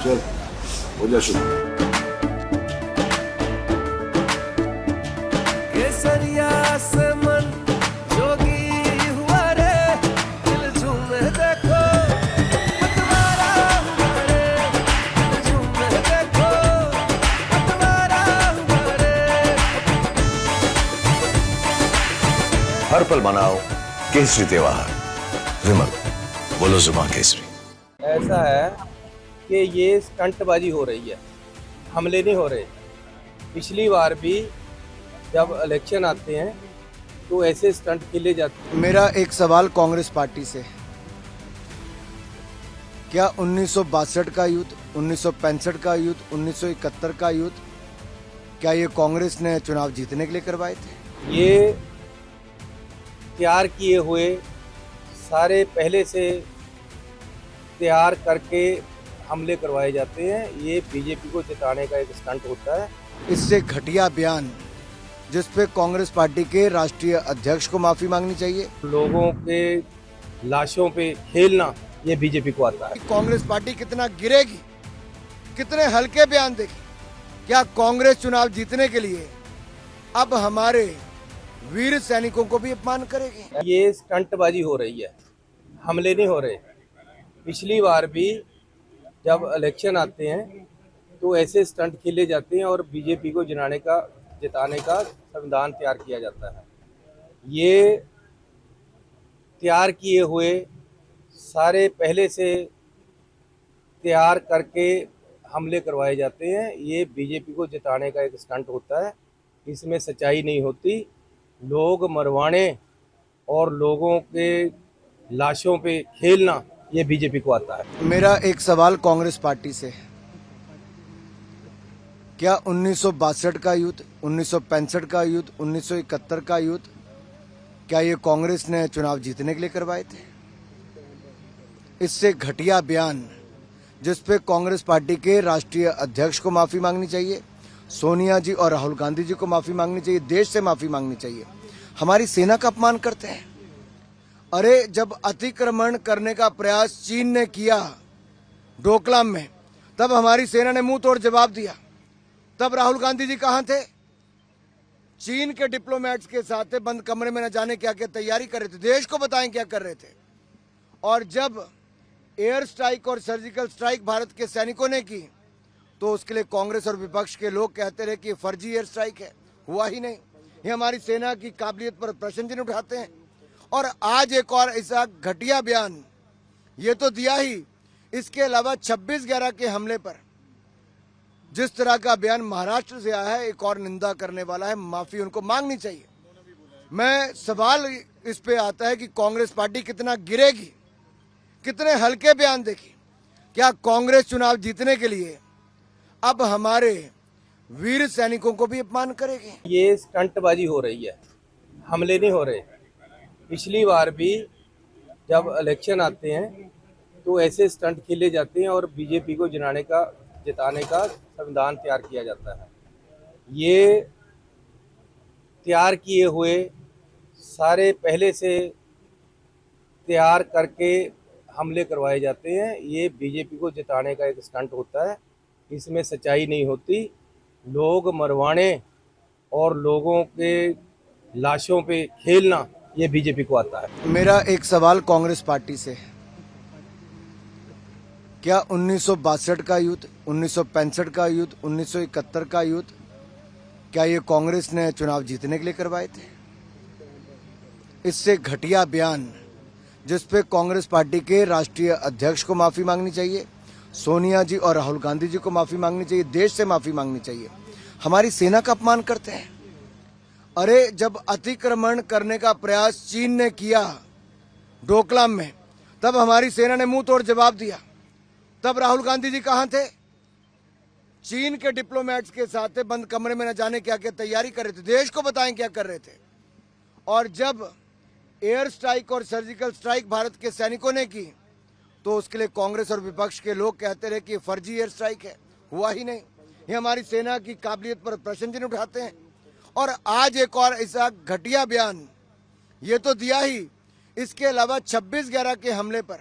चल हो जा शुरू। केसरिया से मन जोगी हुआ रे, दिल झूमे देखो मतवारा हुआ रे, दिल झूमे देखो मतवारा हुआ रे। हर पल मनाओ केसरी त्योहार। विमल, बोलो जुबान केसरी। ऐसा है कि ये स्टंटबाजी हो रही है, हमले नहीं हो रहे। पिछली बार भी जब इलेक्शन आते हैं तो ऐसे स्टंट खेले जाते हैं। मेरा एक सवाल कांग्रेस पार्टी से, क्या 1962 का युद्ध, 1965 का युद्ध, 1971 का युद्ध, क्या ये कांग्रेस ने चुनाव जीतने के लिए करवाए थे? ये तैयार किए हुए सारे पहले से तैयार करके हमले करवाए जाते हैं। ये बीजेपी को जिताने का एक स्टंट होता है। इससे घटिया बयान जिस पे कांग्रेस पार्टी के राष्ट्रीय अध्यक्ष को माफी मांगनी चाहिए। लोगों के लाशों पे खेलना ये बीजेपी को आता है। कांग्रेस पार्टी कितना गिरेगी, कितने हल्के बयान देगी। क्या कांग्रेस चुनाव जीतने के लिए अब हमारे वीर सैनिकों को भी अपमान करेगी? ये स्टंटबाजी हो रही है, हमले नहीं हो रहे। पिछली बार भी जब इलेक्शन आते हैं तो ऐसे स्टंट खेले जाते हैं और बीजेपी को जिताने का संविधान तैयार किया जाता है। ये तैयार किए हुए सारे पहले से तैयार करके हमले करवाए जाते हैं। ये बीजेपी को जिताने का एक स्टंट होता है। इसमें सच्चाई नहीं होती। लोग मरवाने और लोगों के लाशों पे खेलना ये बीजेपी को आता है। मेरा एक सवाल कांग्रेस पार्टी से, क्या 1962 का युद्ध, 1965 का युद्ध, 1971 का युद्ध, क्या ये कांग्रेस ने चुनाव जीतने के लिए करवाए थे? इससे घटिया बयान जिस पे कांग्रेस पार्टी के राष्ट्रीय अध्यक्ष को माफी मांगनी चाहिए, सोनिया जी और राहुल गांधी जी को माफी मांगनी चाहिए, देश से माफी मांगनी चाहिए। हमारी सेना का अपमान करते हैं। अरे जब अतिक्रमण करने का प्रयास चीन ने किया डोकलाम में, तब हमारी सेना ने मुंह तोड़ जवाब दिया। तब राहुल गांधी जी कहां थे? चीन के डिप्लोमेट्स के साथ बंद कमरे में न जाने क्या क्या तैयारी कर रहे थे। देश को बताएं क्या कर रहे थे। और जब एयर स्ट्राइक और सर्जिकल स्ट्राइक भारत के सैनिकों ने की तो उसके लिए कांग्रेस और विपक्ष के लोग कहते रहे कि फर्जी एयर स्ट्राइक है, हुआ ही नहीं। ये हमारी सेना की काबिलियत पर प्रश्न चिन्ह उठाते हैं। और आज एक और ऐसा घटिया बयान ये तो दिया ही, इसके अलावा 26/11 के हमले पर जिस तरह का बयान महाराष्ट्र से आया है, एक और निंदा करने वाला है। माफी उनको मांगनी चाहिए। मैं सवाल इस पे आता है कि कांग्रेस पार्टी कितना गिरेगी, कितने हल्के बयान देगी। क्या कांग्रेस चुनाव जीतने के लिए अब हमारे वीर सैनिकों को भी अपमान करेगी? ये स्टंटबाजी हो रही है, हमले नहीं हो रहे। पिछली बार भी जब इलेक्शन आते हैं तो ऐसे स्टंट खेले जाते हैं और बीजेपी को जिताने का संविधान तैयार किया जाता है। ये तैयार किए हुए सारे पहले से तैयार करके हमले करवाए जाते हैं। ये बीजेपी को जिताने का एक स्टंट होता है। इसमें सच्चाई नहीं होती। लोग मरवाने और लोगों के लाशों पे खेलना ये बीजेपी को आता है। मेरा एक सवाल कांग्रेस पार्टी से, क्या 1962 का युद्ध, 1965 का युद्ध, 1971 का युद्ध, क्या ये कांग्रेस ने चुनाव जीतने के लिए करवाए थे? इससे घटिया बयान जिस पे कांग्रेस पार्टी के राष्ट्रीय अध्यक्ष को माफी मांगनी चाहिए, सोनिया जी और राहुल गांधी जी को माफी मांगनी चाहिए, देश से माफी मांगनी चाहिए। हमारी सेना का अपमान करते हैं। अरे जब अतिक्रमण करने का प्रयास चीन ने किया डोकलाम में, तब हमारी सेना ने मुंह तोड़ जवाब दिया। तब राहुल गांधी जी कहां थे? चीन के डिप्लोमेट्स के साथ बंद कमरे में न जाने क्या क्या तैयारी कर रहे थे। देश को बताएं क्या कर रहे थे। और जब एयर स्ट्राइक और सर्जिकल स्ट्राइक भारत के सैनिकों ने की तो उसके लिए कांग्रेस और विपक्ष के लोग कहते रहे कि फर्जी एयर स्ट्राइक है, हुआ ही नहीं। ये हमारी सेना की काबिलियत पर प्रश्न चिन्ह उठाते हैं। और आज एक और ऐसा घटिया बयान ये तो दिया ही, इसके अलावा 26/11 के हमले पर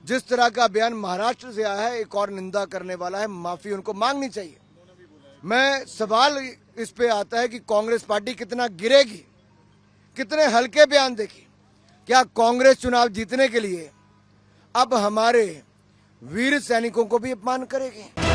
जिस तरह का बयान महाराष्ट्र से आया है, एक और निंदा करने वाला है, माफी उनको मांगनी चाहिए। मैं सवाल इस पे आता है कि कांग्रेस पार्टी कितना गिरेगी, कितने हल्के बयान देगी। क्या कांग्रेस चुनाव जीतने के लिए अब हमारे वीर सैनिकों को भी अपमान करेगी?